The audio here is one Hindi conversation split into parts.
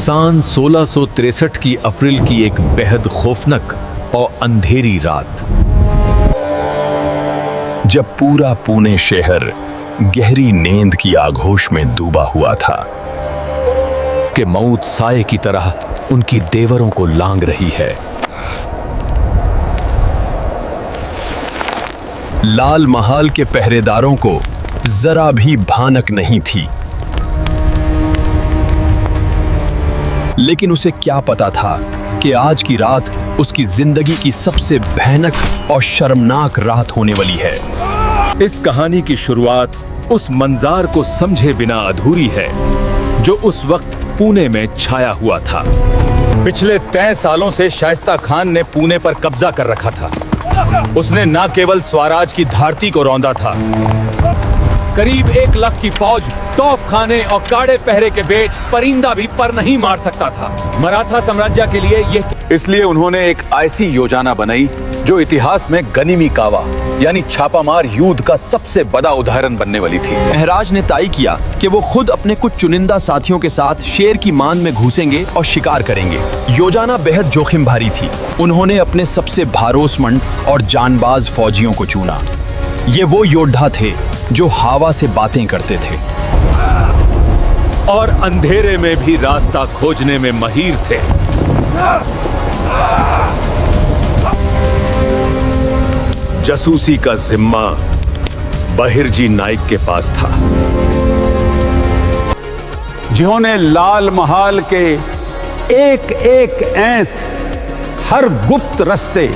सन 1663 की अप्रैल की एक बेहद खौफनाक और अंधेरी रात, जब पूरा पुणे शहर गहरी नींद की आगोश में डूबा हुआ था कि मौत साए की तरह उनकी देवरों को लांग रही है। लाल महल के पहरेदारों को जरा भी भनक नहीं थी, लेकिन उसे क्या पता था कि आज की रात उसकी जिंदगी की सबसे भयानक और शर्मनाक रात होने वाली है। इस कहानी की शुरुआत उस मंजार को समझे बिना अधूरी है जो उस वक्त पुणे में छाया हुआ था। पिछले 3 सालों से शाइस्ता खान ने पुणे पर कब्जा कर रखा था। उसने न केवल स्वराज की धरती को रौंदा था, करीब 1 लाख की फौज, तौफ खाने और काड़े पहरे के बीच परिंदा भी पर नहीं मार सकता था। मराठा साम्राज्य के लिए इसलिए उन्होंने एक ऐसी योजना बनाई जो इतिहास में गनिमी कावा यानी छापामार युद्ध का सबसे बड़ा उदाहरण बनने वाली थी। महाराज ने तय किया कि वो खुद अपने कुछ चुनिंदा साथियों के साथ शेर की मान में घुसेंगे और शिकार करेंगे। योजना बेहद जोखिम भरी थी। उन्होंने अपने सबसे भरोसेमंद और जानबाज फौजियों को चुना। ये वो योद्धा थे जो हवा से बातें करते थे और अंधेरे में भी रास्ता खोजने में माहिर थे। जासूसी का जिम्मा बहिर्जी नाइक के पास था, जिन्होंने लाल महल के एक एक ऐंत, हर गुप्त रास्ते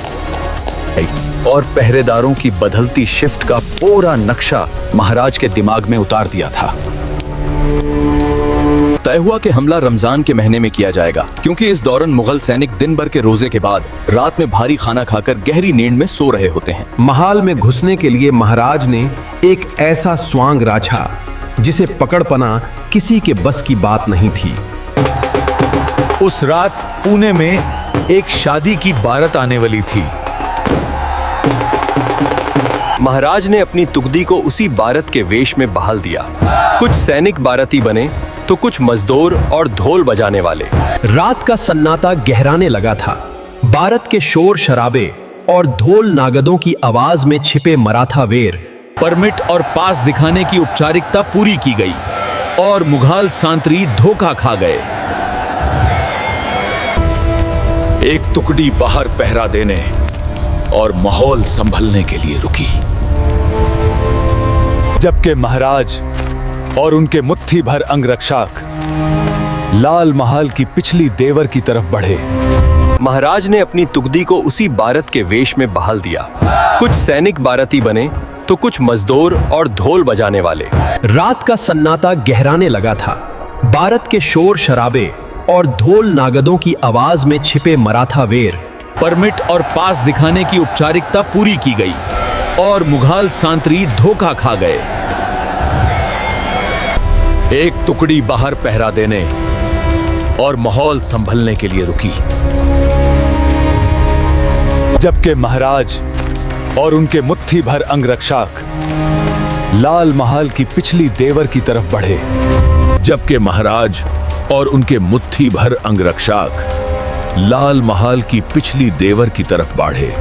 और पहरेदारों की बदलती शिफ्ट का पूरा नक्शा महाराज के दिमाग में उतार दिया था। तय हुआ कि हमला रमजान के महीने में किया जाएगा, क्योंकि इस दौरान मुगल सैनिक दिन भर के रोजे के बाद रात में भारी खाना खाकर गहरी नींद में सो रहे होते हैं। महल में घुसने के लिए महाराज ने एक ऐसा स्वांग राछा जिसे पकड़ पाना किसी के बस की बात नहीं थी। उस रात पुणे में एक शादी की बारात आने वाली थी। महाराज ने अपनी तुगदी को उसी बारात के वेश में बहाल दिया। कुछ सैनिक बाराती बने तो कुछ मजदूर और ढोल बजाने वाले। रात का सन्नाटा गहराने लगा था। बारात के शोर शराबे और ढोल नागदों की आवाज में छिपे मराठा वीर परमिट और पास दिखाने की औपचारिकता पूरी की गई और मुघल सांतरी धोखा खा गए। एक टुकड़ी बाहर पहरा देने और माहौल संभलने के लिए रुकी, जबकि महाराज और उनके मुट्ठी भर अंगरक्षक लाल महल की पिछली देवर की तरफ बढ़े। महाराज ने अपनी तुगदी को उसी बारात के वेश में बहाल दिया। कुछ सैनिक बाराती बने तो कुछ मजदूर और ढोल बजाने वाले। रात का सन्नाटा गहराने लगा था। बारात के शोर शराबे और ढोल नागदों की आवाज में छिपे मराठा वीर परमिट और पास दिखाने की औपचारिकता पूरी की गई और मुघल सांतरी धोखा खा गए। एक टुकड़ी बाहर पहरा देने और माहौल संभलने के लिए रुकी, जबकि महाराज और उनके मुट्ठी भर अंगरक्षक लाल महल की पिछली देवर की तरफ बढ़े। जबकि महाराज और उनके मुट्ठी भर अंगरक्षक लाल महल की पिछली देवर की तरफ बढ़े।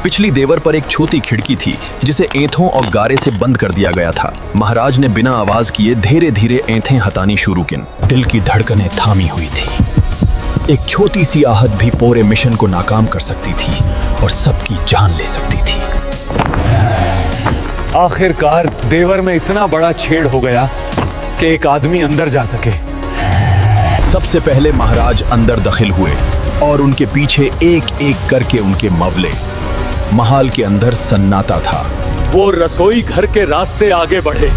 पिछली देवर पर एक छोटी खिड़की थी जिसे ऐंठों और गारे से बंद कर दिया गया था। महाराज ने बिना आवाज किए धीरे धीरे ऐंठें हटानी शुरू की। दिल की धड़कनें थामी हुई थी। एक छोटी सी आहट भी पूरे मिशन को नाकाम कर सकती थी और सबकी जान ले सकती थी। आखिरकार देवर में इतना बड़ा छेड़ हो गया कि एक आदमी अंदर जा सके। सबसे पहले महाराज अंदर दाखिल हुए और उनके पीछे एक एक करके उनके मवले। महल के अंदर सन्नाटा था। वो रसोई घर के रास्ते आगे बढ़े।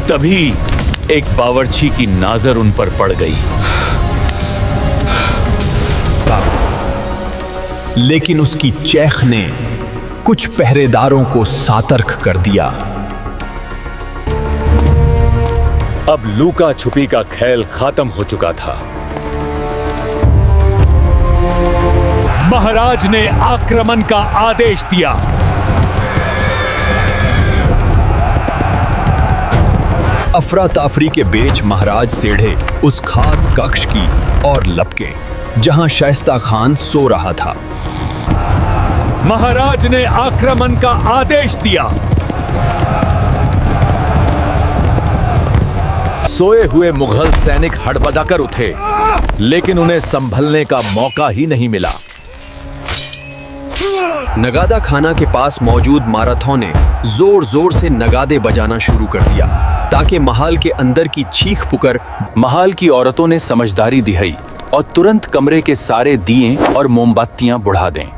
तभी एक बावर्ची की नजर उन पर पड़ गई, लेकिन उसकी चेख ने कुछ पहरेदारों को सतर्क कर दिया। अब लुका छुपी का खेल खत्म हो चुका था। महाराज ने आक्रमण का आदेश दिया। अफरा ताफरी के बीच महाराज सेढ़े उस खास कक्ष की और लपके जहां शाइस्ता खान सो रहा था। महाराज ने आक्रमण का आदेश दिया। सोए हुए मुगल सैनिक हड़बड़ाकर उठे, लेकिन उन्हें संभलने का मौका ही नहीं मिला। नगादा खाना के पास मौजूद माराथों ने जोर जोर से नगादे बजाना शुरू कर दिया ताकि महाल के अंदर की चीख पुकार। महाल की औरतों ने समझदारी दिखाई और तुरंत कमरे के सारे दिए और मोमबत्तियां बुझा दें।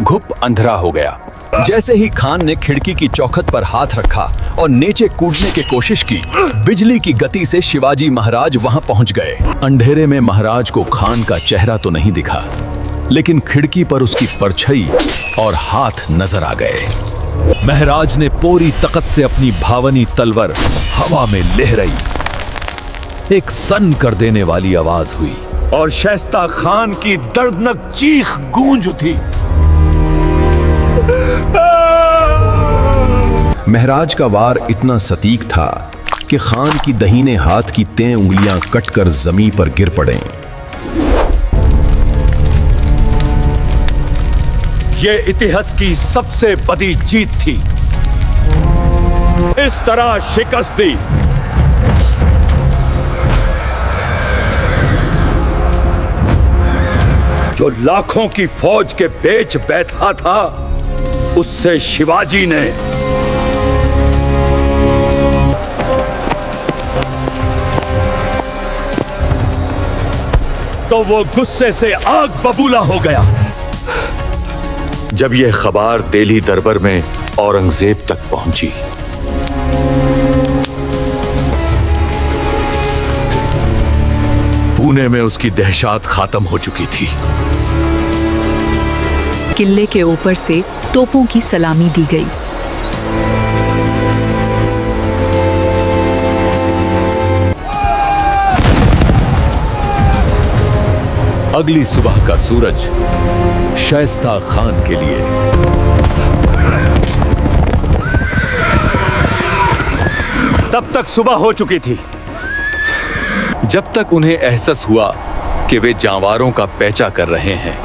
घुप अंधेरा हो गया। जैसे ही खान ने खिड़की की चौखट पर हाथ रखा और नीचे कूदने की कोशिश की, बिजली की गति से शिवाजी महाराज वहां पहुंच गए। अंधेरे में महाराज को खान का चेहरा तो नहीं दिखा, लेकिन खिड़की पर उसकी परछाई और हाथ नजर आ गए। महाराज ने पूरी ताकत से अपनी भावनी तलवार हवा में लहराई। एक सन कर देने वाली आवाज हुई और शाइस्ता खान की दर्दनाक चीख गूंज उठी। महराज का वार इतना सटीक था कि खान की दाहिने हाथ की 3 उंगलियां कटकर जमीन पर गिर पड़े। यह इतिहास की सबसे बड़ी जीत थी। इस तरह शिकस्त दी जो लाखों की फौज के बीच बैठा था, उससे शिवाजी ने तो वो गुस्से से आग बबूला हो गया। जब यह खबर दिल्ली दरबार में औरंगजेब तक पहुंची, पुणे में उसकी दहशत खत्म हो चुकी थी। किले के ऊपर से तोपों की सलामी दी गई। अगली सुबह का सूरज शाइस्ता खान के लिए तब तक सुबह हो चुकी थी जब तक उन्हें एहसास हुआ कि वे जानवरों का पीछा कर रहे हैं।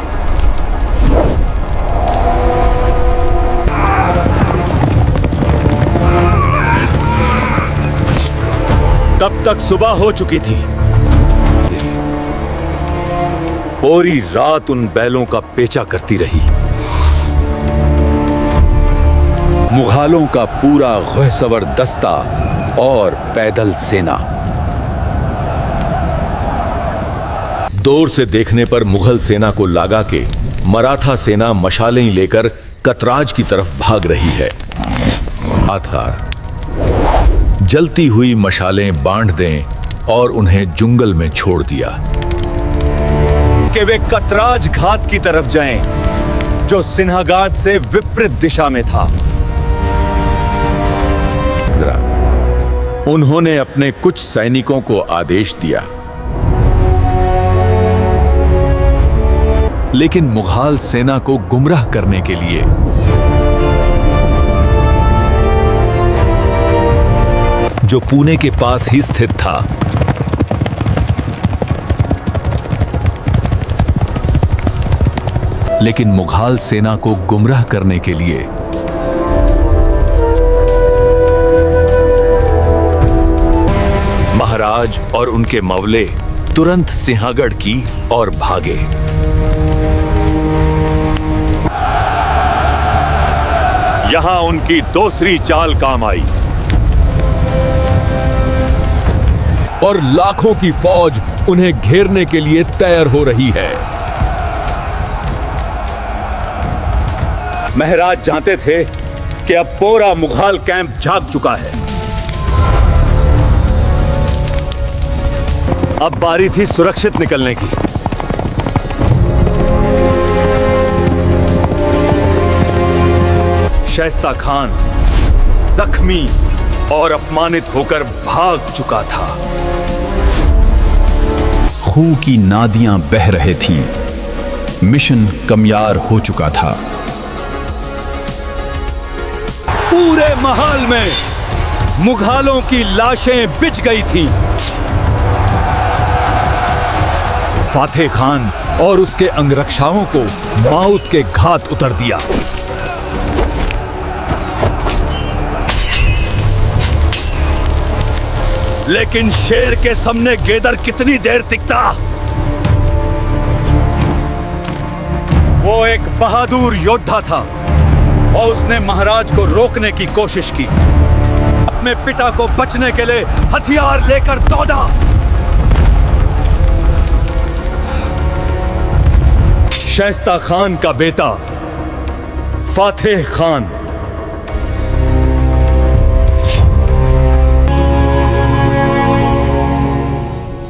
तब तक सुबह हो चुकी थी। पूरी रात उन बैलों का पीछा करती रही। मुगलों का पूरा गहसवर दस्ता और पैदल सेना। दूर से देखने पर मुगल सेना को लगा के मराठा सेना मशालें लेकर कतराज की तरफ भाग रही है। आधार जलती हुई मशालें बांध दें और उन्हें जंगल में छोड़ दिया कि वे कतराज घाट की तरफ जाएं, जो सिन्हागाट से विपरीत दिशा में था। उन्होंने अपने कुछ सैनिकों को आदेश दिया, लेकिन मुगल सेना को गुमराह करने के लिए जो पुणे के पास ही स्थित था, लेकिन मुगल सेना को गुमराह करने के लिए महाराज और उनके मवले तुरंत सिंहगढ़ की ओर भागे। यहां उनकी दूसरी चाल काम आई और लाखों की फौज उन्हें घेरने के लिए तैयार हो रही है। महाराज जानते थे कि अब पूरा मुगल कैंप जाग चुका है। अब बारी थी सुरक्षित निकलने की। शाइस्ता खान जख्मी और अपमानित होकर भाग चुका था। खून की नादियां बह रहे थीं। मिशन कामयाब हो चुका था। पूरे महल में मुगलों की लाशें बिछ गई थीं। फातेह खान और उसके अंगरक्षाओं को मौत के घाट उतर दिया। लेकिन शेर के सामने गेदर कितनी देर टिकता? वो एक बहादुर योद्धा था और उसने महाराज को रोकने की कोशिश की। अपने पिता को बचने के लिए हथियार लेकर दौड़ा। शाइस्ता खान का बेटा फातेह खान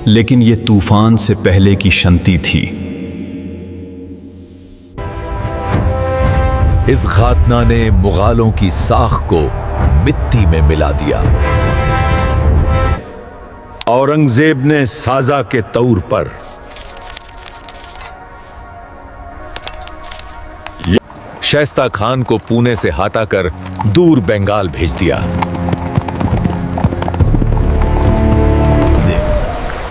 लेकिन ये तूफान से पहले की शंती थी। इस खातना ने मुगलों की साख को मिट्टी में मिला दिया। औरंगजेब ने साजा के तौर पर शाइस्ता खान को पुणे से हटाकर दूर बंगाल भेज दिया,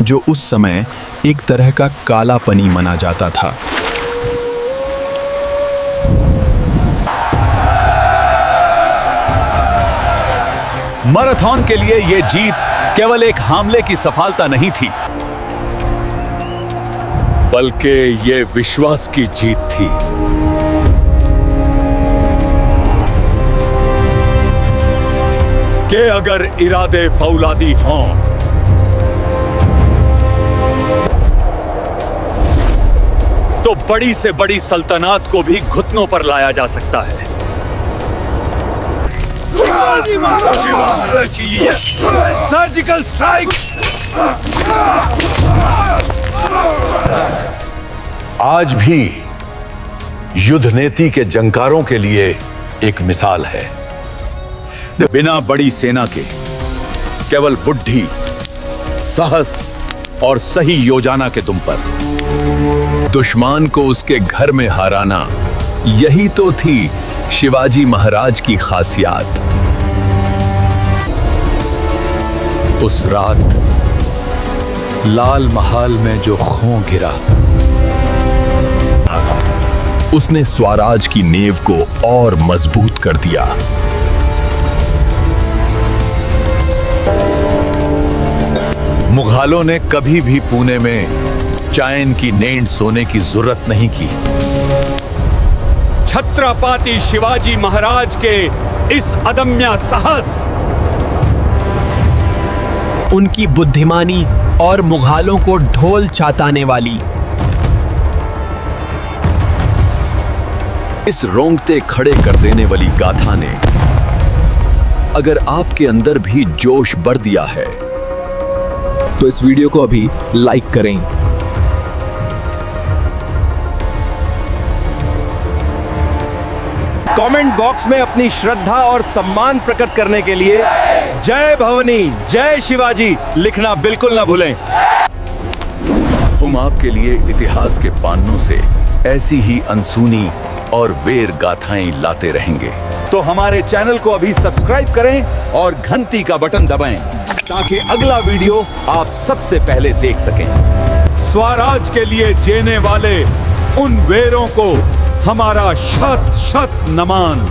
जो उस समय एक तरह का कालापनी माना जाता था। मैराथन के लिए यह जीत केवल एक हमले की सफलता नहीं थी, बल्कि यह विश्वास की जीत थी। कि अगर इरादे फौलादी हों तो बड़ी से बड़ी सल्तनत को भी घुटनों पर लाया जा सकता है। Surgical strike. आज भी युद्ध नीति के जंकारों के लिए एक मिसाल है। बिना बड़ी सेना के केवल बुद्धि, साहस और सही योजना के तुम पर दुश्मन को उसके घर में हराना, यही तो थी शिवाजी महाराज की खासियत। उस रात लाल महल में जो खून गिरा, उसने स्वराज की नींव को और मजबूत कर दिया। मुगलों ने कभी भी पुणे में चैन की नींद सोने की जरूरत नहीं की। छत्रपति शिवाजी महाराज के इस अदम्य साहस, उनकी बुद्धिमानी और मुगलों को ढोल चाताने वाली इस रोंगटे खड़े कर देने वाली गाथा ने अगर आपके अंदर भी जोश भर दिया है तो इस वीडियो को अभी लाइक करें। कमेंट बॉक्स में अपनी श्रद्धा और सम्मान प्रकट करने के लिए जय भवानी, जय शिवाजी लिखना बिल्कुल ना भूलें। हम आपके लिए इतिहास के पन्नों से ऐसी ही अनसुनी और वीर गाथाएं लाते रहेंगे। तो हमारे चैनल को अभी सब्सक्राइब करें और घंटी का बटन दबाएं ताकि अगला वीडियो आप सबसे पहले देख सकें। स्वराज के लिए जीने वाले उन वीरों को हमारा शत शत नमन।